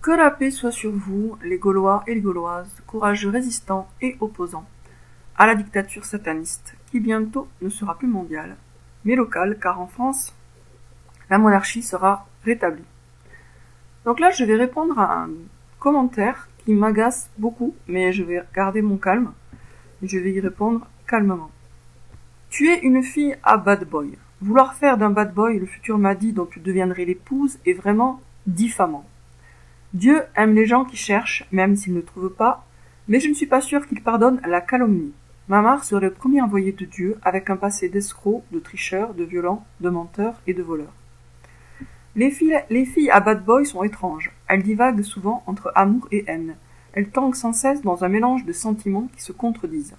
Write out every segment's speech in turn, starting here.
Que la paix soit sur vous, les Gaulois et les Gauloises, courageux résistants et opposants à la dictature sataniste, qui bientôt ne sera plus mondiale, mais locale, car en France, la monarchie sera rétablie. Donc là, je vais répondre à un commentaire qui m'agace beaucoup, mais je vais garder mon calme, et je vais y répondre calmement. Tu es une fille à bad boy. Vouloir faire d'un bad boy le futur Mahdi dont tu deviendrais l'épouse est vraiment diffamant. Dieu aime les gens qui cherchent, même s'ils ne trouvent pas, mais je ne suis pas sûre qu'il pardonne la calomnie. Mamar serait le premier envoyé de Dieu, avec un passé d'escroc, de tricheur, de violent, de menteur et de voleur. Les filles à bad boy sont étranges. Elles divaguent souvent entre amour et haine. Elles tanguent sans cesse dans un mélange de sentiments qui se contredisent.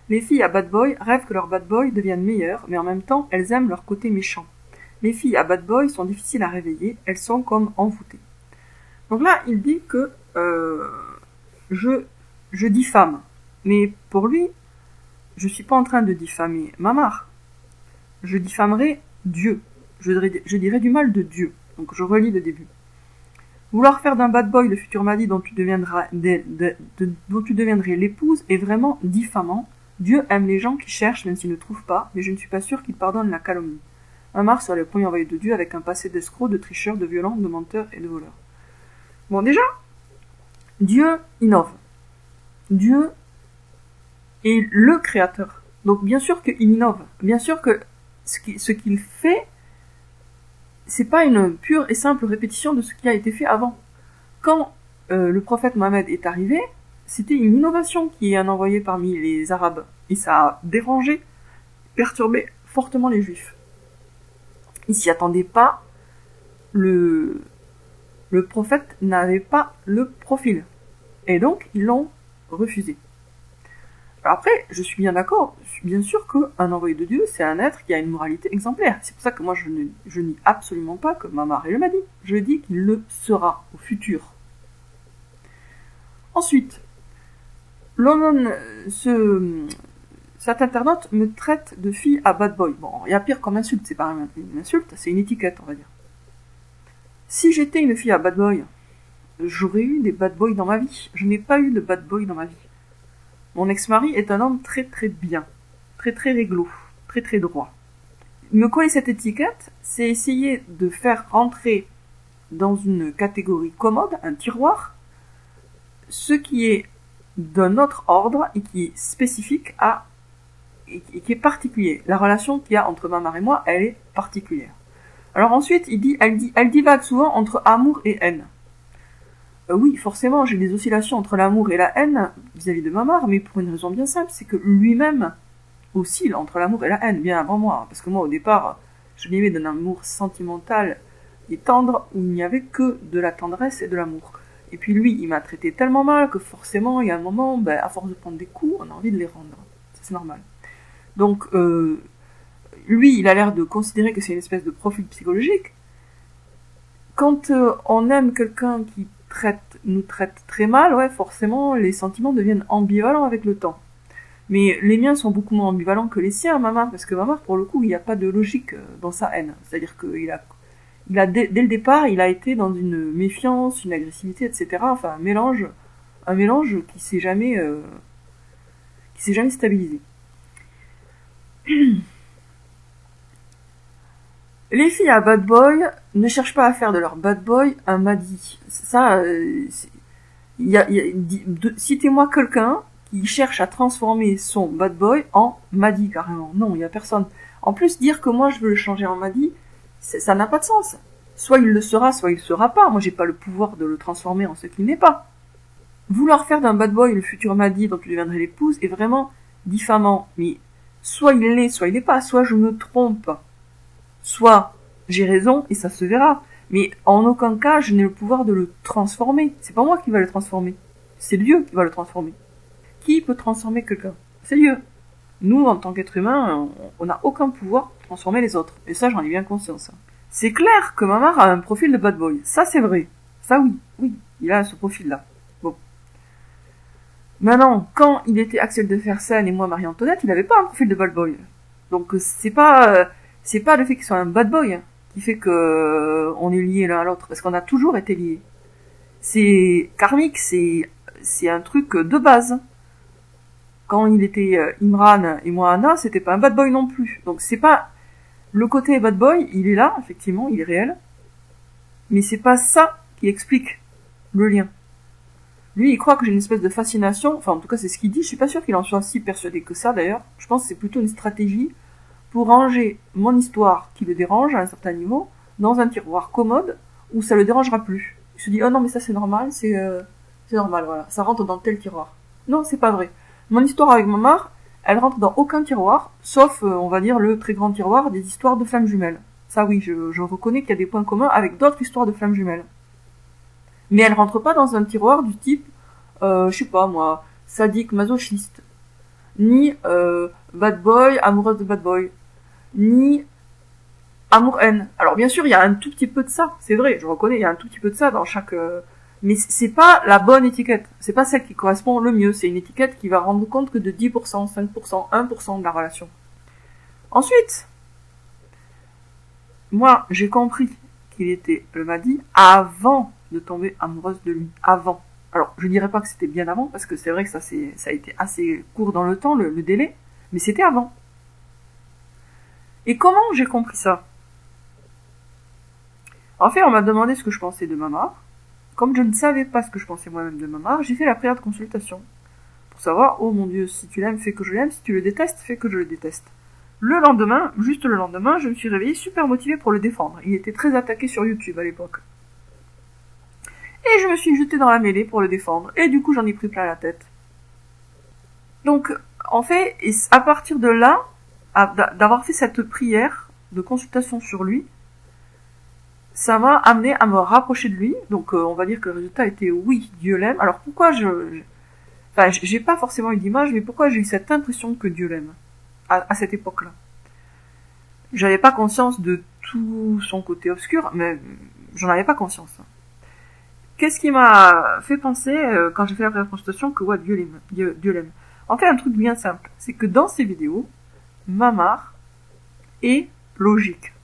Les filles à bad boy rêvent que leur bad boy devienne meilleur, mais en même temps, elles aiment leur côté méchant. Les filles à bad boy sont difficiles à réveiller, elles sont comme envoûtées. Donc là, il dit que je diffame. Mais pour lui, je suis pas en train de diffamer Mamar. Je diffamerai Dieu. Je dirai du mal de Dieu. Donc je relis le début. Vouloir faire d'un bad boy le futur Mahdi dont tu deviendrais l'épouse est vraiment diffamant. Dieu aime les gens qui cherchent même s'ils ne trouvent pas, mais je ne suis pas sûre qu'il pardonne la calomnie. Mamar serait le premier envoyé de Dieu avec un passé d'escroc, de tricheur, de violent, de menteur et de voleur. Bon, déjà, Dieu innove. Dieu est le créateur. Donc, bien sûr qu'il innove. Bien sûr que ce qu'il fait, c'est pas une pure et simple répétition de ce qui a été fait avant. Quand le prophète Mohammed est arrivé, c'était une innovation qui est envoyée parmi les Arabes. Et ça a dérangé, perturbé fortement les Juifs. Ils s'y attendaient pas. Le prophète n'avait pas le profil. Et donc, ils l'ont refusé. Alors après, je suis bien d'accord, je suis bien sûr qu'un envoyé de Dieu, c'est un être qui a une moralité exemplaire. C'est pour ça que moi, je nie absolument pas que Mamar est le Mahdi. Je dis qu'il le sera au futur. Ensuite, cet internaute me traite de fille à bad boy. Bon, il y a pire comme insulte, c'est pas une insulte, c'est une étiquette, on va dire. Si j'étais une fille à bad boy, j'aurais eu des bad boys dans ma vie. Je n'ai pas eu de bad boy dans ma vie. Mon ex-mari est un homme très très bien, très très réglo, très très droit. Me coller cette étiquette, c'est essayer de faire rentrer dans une catégorie commode, un tiroir, ce qui est d'un autre ordre et qui est spécifique et qui est particulier. La relation qu'il y a entre Mamar et moi, elle est particulière. Alors ensuite, elle divague souvent entre amour et haine. Oui, forcément, j'ai des oscillations entre l'amour et la haine vis-à-vis de Mamar, mais pour une raison bien simple, c'est que lui-même oscille entre l'amour et la haine, bien avant moi. Parce que moi, au départ, je l'aimais d'un amour sentimental et tendre, où il n'y avait que de la tendresse et de l'amour. Et puis lui, il m'a traité tellement mal que forcément, il y a un moment, à force de prendre des coups, on a envie de les rendre. C'est normal. Donc, lui, il a l'air de considérer que c'est une espèce de profil psychologique. Quand on aime quelqu'un qui nous traite très mal, ouais, forcément, les sentiments deviennent ambivalents avec le temps. Mais les miens sont beaucoup moins ambivalents que les siens, Mamar, parce que Mamar, pour le coup, il n'y a pas de logique dans sa haine. C'est-à-dire qu'il a dès le départ, il a été dans une méfiance, une agressivité, etc. Enfin, un mélange qui s'est jamais stabilisé. Les filles à bad boy ne cherchent pas à faire de leur bad boy un Mahdi. Ça, citez-moi quelqu'un qui cherche à transformer son bad boy en Mahdi, carrément. Non, il y a personne. En plus, dire que moi je veux le changer en Mahdi, ça n'a pas de sens. Soit il le sera, soit il le sera pas. Moi, j'ai pas le pouvoir de le transformer en ce qu'il n'est pas. Vouloir faire d'un bad boy le futur Mahdi dont tu deviendrais l'épouse est vraiment diffamant. Mais soit il l'est, soit il l'est pas. Soit je me trompe. Soit j'ai raison et ça se verra. Mais en aucun cas, je n'ai le pouvoir de le transformer. C'est pas moi qui va le transformer. C'est Dieu qui va le transformer. Qui peut transformer quelqu'un? C'est Dieu. Nous, en tant qu'êtres humains, on n'a aucun pouvoir de transformer les autres. Et ça, j'en ai bien conscience. C'est clair que Mamar a un profil de bad boy. Ça, c'est vrai. Ça, oui, il a ce profil-là. Bon. Maintenant, quand il était Axel de Fersen et moi Marie-Antoinette, il n'avait pas un profil de bad boy. Donc, c'est pas le fait qu'il soit un bad boy qui fait que on est liés l'un à l'autre, parce qu'on a toujours été liés. C'est karmique, c'est un truc de base. Quand il était Imran et moi Anna, c'était pas un bad boy non plus. Donc c'est pas le côté bad boy, il est là, effectivement, il est réel. Mais c'est pas ça qui explique le lien. Lui, il croit que j'ai une espèce de fascination, enfin en tout cas c'est ce qu'il dit, je suis pas sûre qu'il en soit si persuadé que ça d'ailleurs. Je pense que c'est plutôt une stratégie pour ranger mon histoire qui le dérange à un certain niveau dans un tiroir commode où ça le dérangera plus. Il se dit, oh non mais ça c'est normal, c'est normal, voilà, ça rentre dans tel tiroir. Non, c'est pas vrai. Mon histoire avec Mamar, elle rentre dans aucun tiroir, sauf, on va dire, le très grand tiroir des histoires de flammes jumelles. Ça oui, je reconnais qu'il y a des points communs avec d'autres histoires de flammes jumelles. Mais elle rentre pas dans un tiroir du type, je sais pas moi, sadique, masochiste, ni bad boy, amoureuse de bad boy, ni amour-haine. Alors bien sûr, il y a un tout petit peu de ça, c'est vrai, je reconnais, il y a un tout petit peu de ça dans chaque... Mais c'est pas la bonne étiquette, c'est pas celle qui correspond le mieux, c'est une étiquette qui va rendre compte que de 10%, 5%, 1% de la relation. Ensuite, moi, j'ai compris qu'il était le Mahdi avant de tomber amoureuse de lui. Avant. Alors, je dirais pas que c'était bien avant, parce que c'est vrai que ça a été assez court dans le temps, le délai, mais c'était avant. Et comment j'ai compris ça? En fait, on m'a demandé ce que je pensais de Mamar. Comme je ne savais pas ce que je pensais moi-même de Mamar, j'ai fait la prière de consultation. Pour savoir, oh mon Dieu, si tu l'aimes, fais que je l'aime, si tu le détestes, fais que je le déteste. Le lendemain, juste le lendemain, je me suis réveillée super motivée pour le défendre. Il était très attaqué sur YouTube à l'époque. Et je me suis jetée dans la mêlée pour le défendre. Et du coup, j'en ai pris plein la tête. Donc, en fait, à partir de là, d'avoir fait cette prière de consultation sur lui, ça m'a amené à me rapprocher de lui. Donc, on va dire que le résultat était oui, Dieu l'aime. Alors, pourquoi enfin, j'ai pas forcément eu d'image, mais pourquoi j'ai eu cette impression que Dieu l'aime à cette époque-là? J'avais pas conscience de tout son côté obscur, mais j'en avais pas conscience. Qu'est-ce qui m'a fait penser, quand j'ai fait la prière de consultation, que ouais, Dieu l'aime. En fait, un truc bien simple, c'est que dans ces vidéos, Mamar est logique.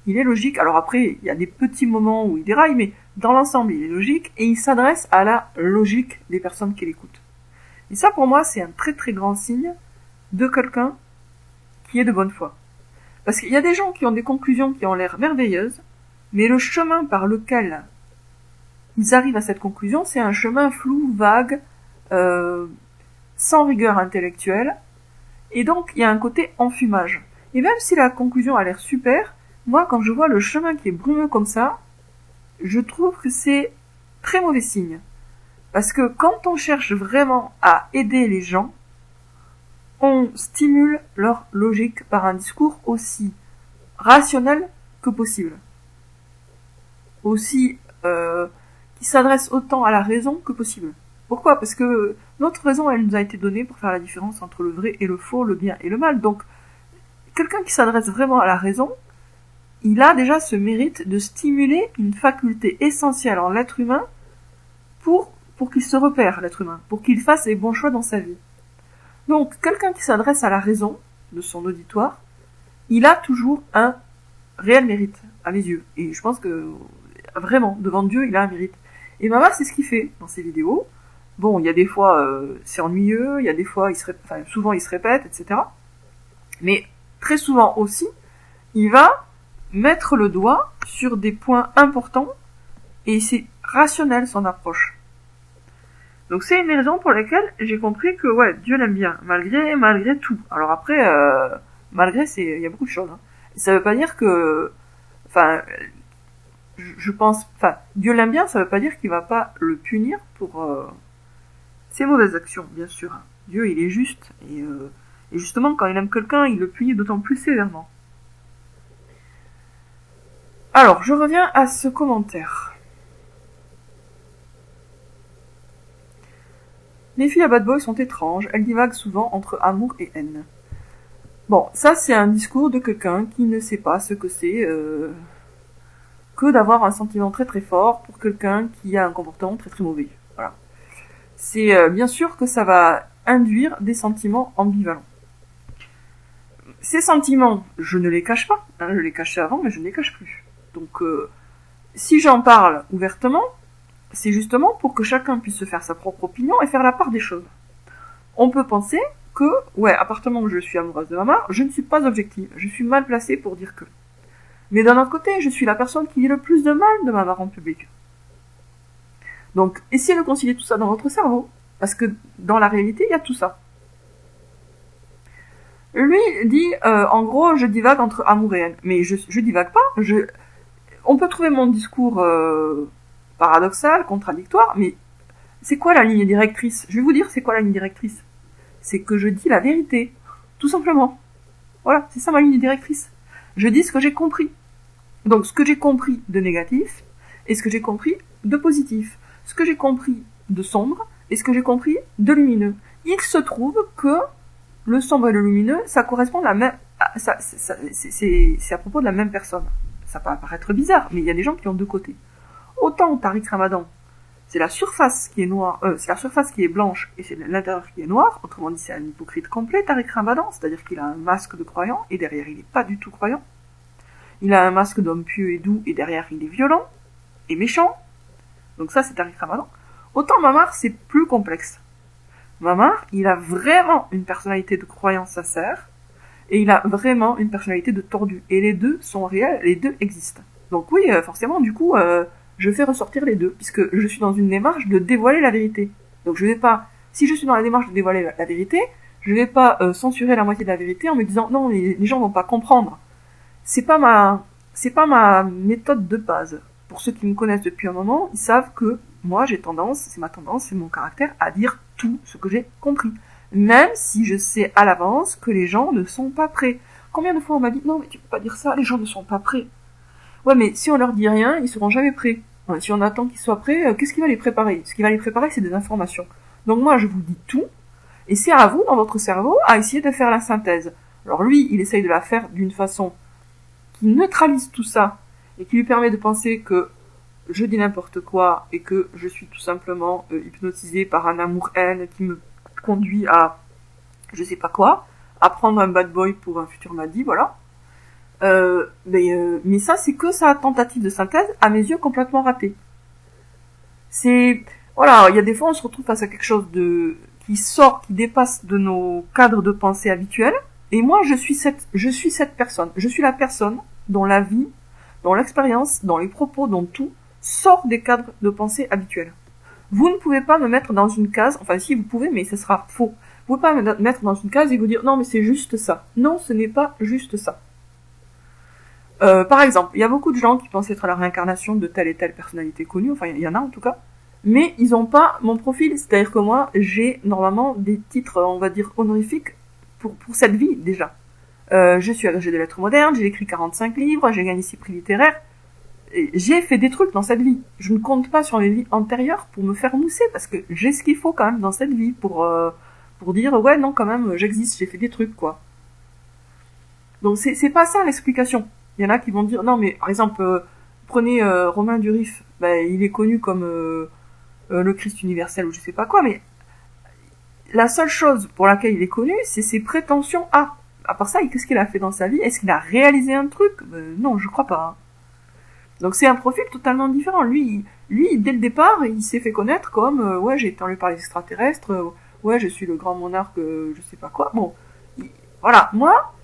Il est logique, alors après, il y a des petits moments où il déraille, mais dans l'ensemble, il est logique, et il s'adresse à la logique des personnes qui l'écoutent. Et ça, pour moi, c'est un très très grand signe de quelqu'un qui est de bonne foi. Parce qu'il y a des gens qui ont des conclusions qui ont l'air merveilleuses, mais le chemin par lequel ils arrivent à cette conclusion, c'est un chemin flou, vague, sans rigueur intellectuelle, et donc il y a un côté enfumage. Et même si la conclusion a l'air super, moi quand je vois le chemin qui est brumeux comme ça, je trouve que c'est très mauvais signe. Parce que quand on cherche vraiment à aider les gens, on stimule leur logique par un discours aussi rationnel que possible. Aussi qui s'adresse autant à la raison que possible. Pourquoi? Parce que notre raison, elle nous a été donnée pour faire la différence entre le vrai et le faux, le bien et le mal. Donc, quelqu'un qui s'adresse vraiment à la raison, il a déjà ce mérite de stimuler une faculté essentielle en l'être humain pour qu'il se repère, l'être humain, pour qu'il fasse les bons choix dans sa vie. Donc, quelqu'un qui s'adresse à la raison de son auditoire, il a toujours un réel mérite à mes yeux. Et je pense que, vraiment, devant Dieu, il a un mérite. Et Mamar, c'est ce qu'il fait dans ses vidéos. Bon, il y a des fois, c'est ennuyeux, il y a des fois, souvent il se répète, etc. Mais, très souvent aussi, il va mettre le doigt sur des points importants, et c'est rationnel son approche. Donc c'est une des raisons pour lesquelles j'ai compris que ouais, Dieu l'aime bien, malgré tout. Alors après, malgré, il y a beaucoup de choses. Hein. Ça veut pas dire que, Dieu l'aime bien, ça veut pas dire qu'il va pas le punir pour ses mauvaises actions, bien sûr. Dieu, il est juste, et justement, quand il aime quelqu'un, il le punit d'autant plus sévèrement. Alors, je reviens à ce commentaire. Les filles à bad boy sont étranges, elles divaguent souvent entre amour et haine. Bon, ça c'est un discours de quelqu'un qui ne sait pas ce que c'est que d'avoir un sentiment très très fort pour quelqu'un qui a un comportement très très mauvais. Voilà. C'est bien sûr que ça va induire des sentiments ambivalents. Ces sentiments, je ne les cache pas. Je les cachais avant, mais je ne les cache plus. Donc, si j'en parle ouvertement, c'est justement pour que chacun puisse se faire sa propre opinion et faire la part des choses. On peut penser que, ouais, à partir du moment où je suis amoureuse de Mamar, je ne suis pas objective, je suis mal placée pour dire que. Mais d'un autre côté, je suis la personne qui dit le plus de mal de Mamar en public. Donc, essayez de concilier tout ça dans votre cerveau, parce que dans la réalité, il y a tout ça. Lui dit, en gros, je divague entre amour et haine. Mais je divague pas, on peut trouver mon discours paradoxal, contradictoire, mais c'est quoi la ligne directrice? Je vais vous dire c'est quoi la ligne directrice. C'est que je dis la vérité, tout simplement. Voilà, c'est ça ma ligne directrice. Je dis ce que j'ai compris. Donc ce que j'ai compris de négatif, et ce que j'ai compris de positif. Ce que j'ai compris de sombre, et ce que j'ai compris de lumineux. Il se trouve que le sombre et le lumineux, ça correspond à la même... c'est à propos de la même personne. Ça peut paraître bizarre, mais il y a des gens qui ont deux côtés. Autant Tariq Ramadan, c'est la surface qui est noire, c'est la surface qui est blanche et c'est l'intérieur qui est noir. Autrement dit, c'est un hypocrite complet, Tariq Ramadan, c'est-à-dire qu'il a un masque de croyant et derrière il n'est pas du tout croyant. Il a un masque d'homme pieux et doux et derrière il est violent et méchant. Donc ça, c'est Tariq Ramadan. Autant Mamar, c'est plus complexe. Mamar, il a vraiment une personnalité de croyant sincère et il a vraiment une personnalité de tordu. Et les deux sont réels, les deux existent. Donc oui, forcément, du coup, je fais ressortir les deux, puisque je suis dans une démarche de dévoiler la vérité. Donc je vais pas, si je suis dans la démarche de dévoiler la vérité, je vais pas censurer la moitié de la vérité en me disant non, les gens vont pas comprendre. C'est pas ma méthode de base. Pour ceux qui me connaissent depuis un moment, ils savent que moi j'ai tendance, c'est ma tendance, c'est mon caractère à dire tout ce que j'ai compris. Même si je sais à l'avance que les gens ne sont pas prêts. Combien de fois on m'a dit non mais tu peux pas dire ça, les gens ne sont pas prêts. Ouais mais si on leur dit rien, ils seront jamais prêts. Ouais, si on attend qu'ils soient prêts, qu'est-ce qui va les préparer? Ce qui va les préparer, c'est des informations. Donc moi je vous dis tout, et c'est à vous, dans votre cerveau, à essayer de faire la synthèse. Alors lui, il essaye de la faire d'une façon qui neutralise tout ça, et qui lui permet de penser que je dis n'importe quoi, et que je suis tout simplement hypnotisé par un amour-haine qui me conduit à je sais pas quoi, à prendre un bad boy pour un futur Mahdi, voilà. Mais ça, c'est que sa tentative de synthèse, à mes yeux, complètement ratée. Voilà, il y a des fois, on se retrouve face à quelque chose qui dépasse de nos cadres de pensée habituels, et moi, je suis cette personne. Je suis la personne dont la vie, dont l'expérience, dont les propos, dont tout, sort des cadres de pensée habituels. Vous ne pouvez pas me mettre dans une case, enfin si vous pouvez, mais ce sera faux. Vous pouvez pas me mettre dans une case et vous dire, non mais c'est juste ça. Non, ce n'est pas juste ça. Par exemple, il y a beaucoup de gens qui pensent être la réincarnation de telle et telle personnalité connue, enfin il y en a en tout cas, mais ils ont pas mon profil, c'est-à-dire que moi, j'ai normalement des titres, on va dire, honorifiques pour cette vie déjà. Je suis agrégée de lettres modernes, j'ai écrit 45 livres, j'ai gagné 6 prix littéraires, et j'ai fait des trucs dans cette vie. Je ne compte pas sur les vies antérieures pour me faire mousser, parce que j'ai ce qu'il faut quand même dans cette vie pour dire, ouais non quand même, j'existe, j'ai fait des trucs quoi. Donc c'est pas ça l'explication. Il y en a qui vont dire, non mais par exemple, prenez Romain Durif, il est connu comme le Christ universel ou je sais pas quoi, mais la seule chose pour laquelle il est connu, c'est ses prétentions à. À part ça, qu'est-ce qu'il a fait dans sa vie? Est-ce qu'il a réalisé un truc? Non, je crois pas. Donc c'est un profil totalement différent. Lui, dès le départ, il s'est fait connaître comme ouais, j'ai été enlevé par les extraterrestres, ouais, je suis le grand monarque, je sais pas quoi. Bon, voilà, moi,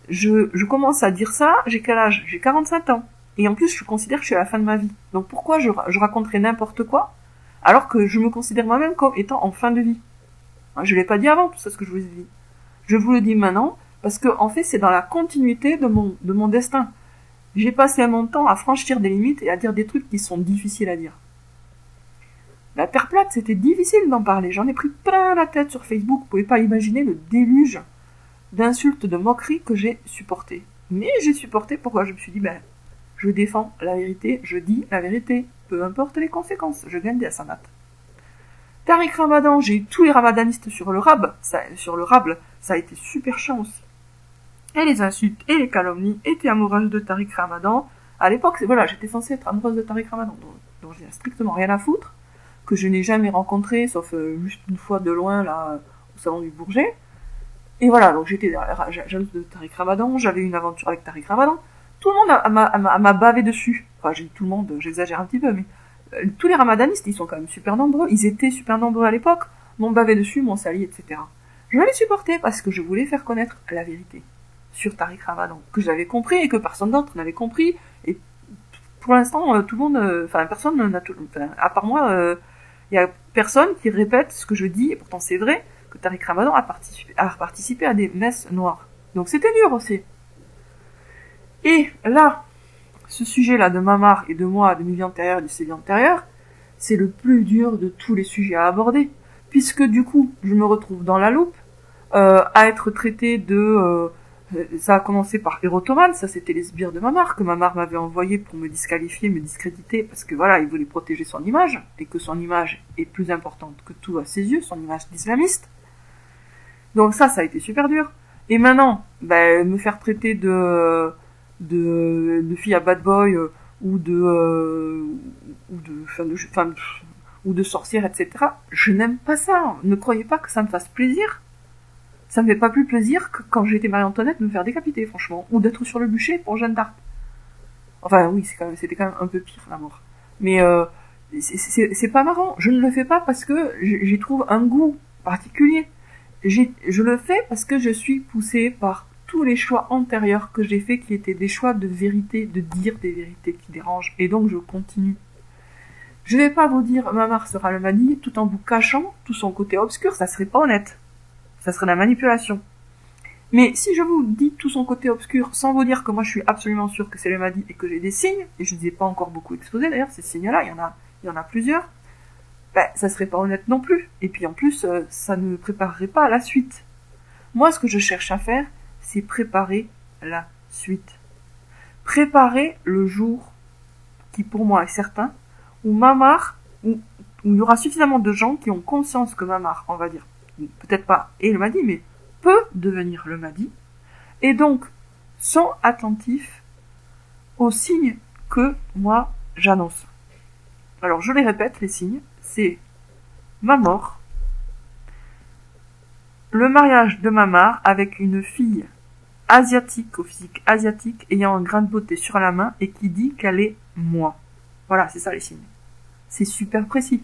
je commence à dire ça, j'ai quel âge? J'ai 45 ans. Et en plus, je considère que je suis à la fin de ma vie. Donc pourquoi je raconterais n'importe quoi, alors que je me considère moi-même comme étant en fin de vie? Je l'ai pas dit avant, tout ça, ce que je vous ai dit. Je vous le dis maintenant, parce que, en fait, c'est dans la continuité de mon destin. J'ai passé mon temps à franchir des limites et à dire des trucs qui sont difficiles à dire. La Terre plate, c'était difficile d'en parler. J'en ai pris plein la tête sur Facebook. Vous pouvez pas imaginer le déluge d'insultes, de moqueries que j'ai supporté. Mais j'ai supporté pourquoi je me suis dit, je défends la vérité, je dis la vérité. Peu importe les conséquences, je gagne des hasanats. Tariq Ramadan, j'ai eu tous les ramadanistes sur le rab. Ça a été super chiant aussi. Et les insultes et les calomnies étaient amoureuses de Tariq Ramadan. À l'époque, j'étais censée être amoureuse de Tariq Ramadan, dont j'ai strictement rien à foutre, que je n'ai jamais rencontré, sauf juste une fois de loin, là, au salon du Bourget. Et voilà, donc j'étais jalouse de Tariq Ramadan, j'avais une aventure avec Tariq Ramadan. Tout le monde m'a bavé dessus. Enfin, j'ai dit tout le monde, j'exagère un petit peu, mais tous les ramadanistes, ils sont quand même super nombreux, ils étaient super nombreux à l'époque, m'ont bavé dessus, m'ont sali, etc. Je les supportais parce que je voulais faire connaître la vérité sur Tariq Ramadan, que j'avais compris et que personne d'autre n'avait compris. Et pour l'instant, tout le monde, personne n'a à part moi, il y a personne qui répète ce que je dis, et pourtant c'est vrai que Tariq Ramadan a participé à des messes noires. Donc c'était dur aussi. Et là, ce sujet-là de Mamar et de moi, de mes vies antérieures, de ses vies antérieures, c'est le plus dur de tous les sujets à aborder. Puisque du coup, je me retrouve dans la loupe, à être traité de... ça a commencé par Erotoman, ça c'était les sbires de Mamar, que Mamar m'avait envoyé pour me disqualifier, me discréditer, parce que voilà, il voulait protéger son image, et que son image est plus importante que tout à ses yeux, son image d'islamiste. Donc ça a été super dur. Et maintenant, me faire traiter de fille à bad boy, ou de sorcière, etc. Je n'aime pas ça. Ne croyez pas que ça me fasse plaisir. Ça me fait pas plus plaisir que quand j'étais Marie-Antoinette de me faire décapiter, franchement. Ou d'être sur le bûcher pour Jeanne d'Arc. Enfin, oui, c'était quand même un peu pire, la mort. Mais, c'est pas marrant. Je ne le fais pas parce que j'y trouve un goût particulier. Je le fais parce que je suis poussée par tous les choix antérieurs que j'ai faits qui étaient des choix de vérité, de dire des vérités qui dérangent. Et donc, je continue. Je vais pas vous dire Mamar sera le Mahdi tout en vous cachant tout son côté obscur, ça serait pas honnête. Ça serait de la manipulation. Mais si je vous dis tout son côté obscur sans vous dire que moi je suis absolument sûre que c'est le Mahdi et que j'ai des signes, et je ne les ai pas encore beaucoup exposés d'ailleurs, ces signes-là, il y en a plusieurs, ça serait pas honnête non plus. Et puis en plus, ça ne préparerait pas à la suite. Moi, ce que je cherche à faire, c'est préparer la suite. Préparer le jour qui pour moi est certain, où Mamar, où il y aura suffisamment de gens qui ont conscience que Mamar, on va dire, peut-être pas est le Mahdi, mais peut devenir le Mahdi, et donc sont attentifs aux signes que moi j'annonce. Alors je les répète, les signes, c'est ma mort, le mariage de Mamar avec une fille asiatique, au physique asiatique, ayant un grain de beauté sur la main et qui dit qu'elle est moi. Voilà, c'est ça les signes. C'est super précis.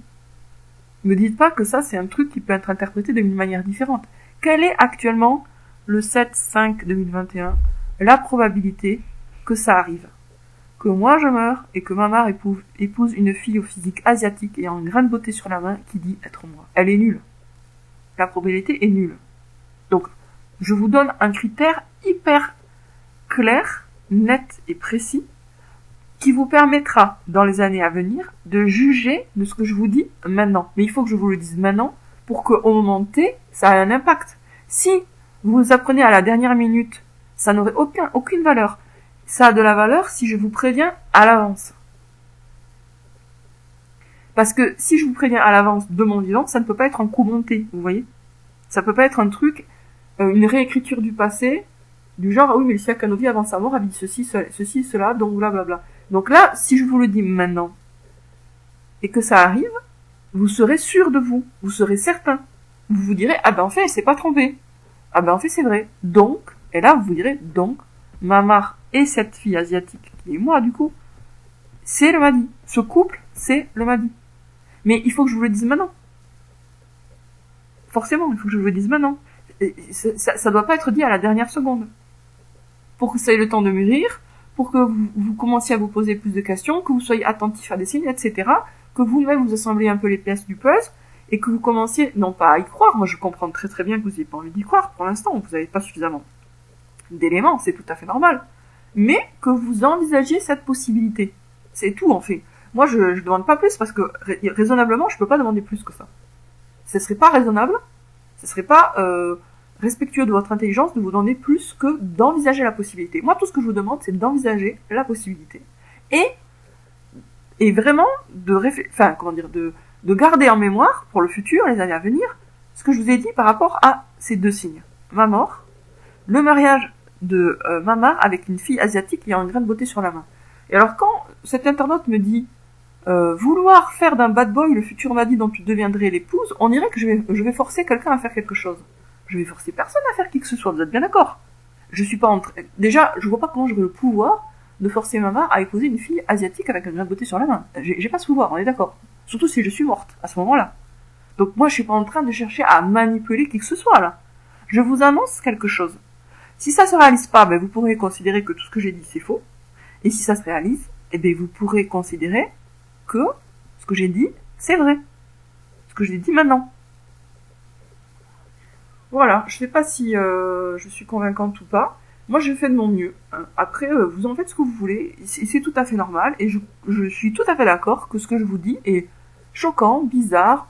Me dites pas que ça c'est un truc qui peut être interprété d'une manière différente. Quelle est actuellement, le 7-5-2021, la probabilité que ça arrive? Que moi je meure et que Mamar épouse une fille au physique asiatique ayant un grain de beauté sur la main qui dit être moi. Elle est nulle. La probabilité est nulle. Donc, je vous donne un critère hyper clair, net et précis qui vous permettra, dans les années à venir, de juger de ce que je vous dis maintenant. Mais il faut que je vous le dise maintenant pour qu'au moment T, ça ait un impact. Si vous apprenez à la dernière minute, ça n'aurait aucune valeur. Ça a de la valeur si je vous préviens à l'avance. Parce que si je vous préviens à l'avance de mon vivant, ça ne peut pas être un coup monté, vous voyez. Ça peut pas être un truc, une réécriture du passé, du genre, ah oui, mais Lucia Canovi, avant sa mort, a dit ceci, cela, donc blablabla. Donc là, si je vous le dis maintenant, et que ça arrive, vous serez sûr de vous, vous serez certain. Vous vous direz, ah ben en fait, elle s'est pas trompée. Ah ben en fait, c'est vrai. Donc, et là, vous vous direz, donc, Mamar et cette fille asiatique, qui est moi du coup, c'est le Mahdi. Ce couple, c'est le Mahdi. Mais il faut que je vous le dise maintenant. Forcément, il faut que je vous le dise maintenant. Et ça doit pas être dit à la dernière seconde. Pour que ça ait le temps de mûrir, pour que vous commenciez à vous poser plus de questions, que vous soyez attentif à des signes, etc., que vous-même vous assemblez un peu les pièces du puzzle, et que vous commenciez, non pas à y croire, moi je comprends très très bien que vous n'ayez pas envie d'y croire pour l'instant, vous n'avez pas suffisamment d'éléments, c'est tout à fait normal, mais que vous envisagiez cette possibilité. C'est tout en fait. Moi je demande pas plus parce que raisonnablement je peux pas demander plus que ça. Ce serait pas raisonnable, ce serait pas respectueux de votre intelligence de vous demander plus que d'envisager la possibilité. Moi tout ce que je vous demande c'est d'envisager la possibilité. Et vraiment de garder en mémoire pour le futur, les années à venir, ce que je vous ai dit par rapport à ces deux signes. Ma mort, le mariage de Mamar avec une fille asiatique ayant un grain de beauté sur la main. Et alors quand cet internaute me dit vouloir faire d'un bad boy le futur Mahdi dont tu deviendrais l'épouse, on dirait que je vais forcer quelqu'un à faire quelque chose. Je vais forcer personne à faire qui que ce soit, vous êtes bien d'accord? Je suis pas déjà, je vois pas comment j'aurais le pouvoir de forcer ma mère à épouser une fille asiatique avec un grain de beauté sur la main. J'ai pas ce pouvoir, on est d'accord. Surtout si je suis morte, à ce moment-là. Donc moi, je suis pas en train de chercher à manipuler qui que ce soit, là. Je vous annonce quelque chose. Si ça se réalise pas, ben, vous pourrez considérer que tout ce que j'ai dit, c'est faux. Et si ça se réalise, eh ben, vous pourrez considérer que ce que j'ai dit, c'est vrai. Ce que j'ai dit maintenant. Voilà, je sais pas si je suis convaincante ou pas. Moi, j'ai fait de mon mieux. Après, vous en faites ce que vous voulez. C'est tout à fait normal. Et je suis tout à fait d'accord que ce que je vous dis est choquant, bizarre.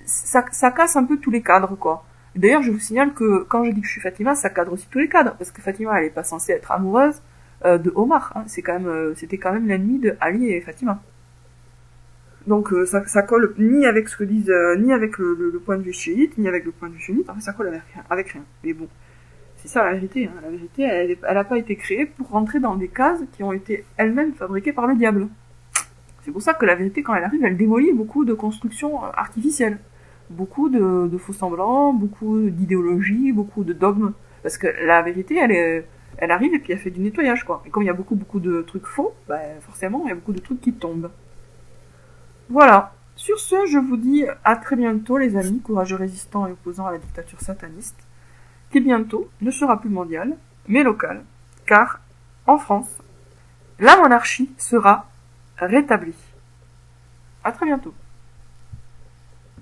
Ça casse un peu tous les cadres, quoi. D'ailleurs, je vous signale que quand je dis que je suis Fatima, ça cadre aussi tous les cadres. Parce que Fatima, elle est pas censée être amoureuse de Omar. Hein. C'était quand même l'ennemi de Ali et Fatima. Donc ça colle ni avec ce que disent, ni avec le point de vue chiite, ni avec le point de vue sunnite. Enfin, ça colle avec rien. Mais bon, c'est ça la vérité. Hein. La vérité, elle a pas été créée pour rentrer dans des cases qui ont été elles-mêmes fabriquées par le diable. C'est pour ça que la vérité, quand elle arrive, elle démolit beaucoup de constructions artificielles. Beaucoup de faux semblants, beaucoup d'idéologies, beaucoup de dogmes. Parce que la vérité, elle arrive et puis elle fait du nettoyage, quoi. Et comme il y a beaucoup de trucs faux, bah, forcément, il y a beaucoup de trucs qui tombent. Voilà. Sur ce, je vous dis à très bientôt, les amis, courageux résistants et opposants à la dictature sataniste, qui bientôt ne sera plus mondiale, mais locale, car, en France, la monarchie sera rétablie. À très bientôt.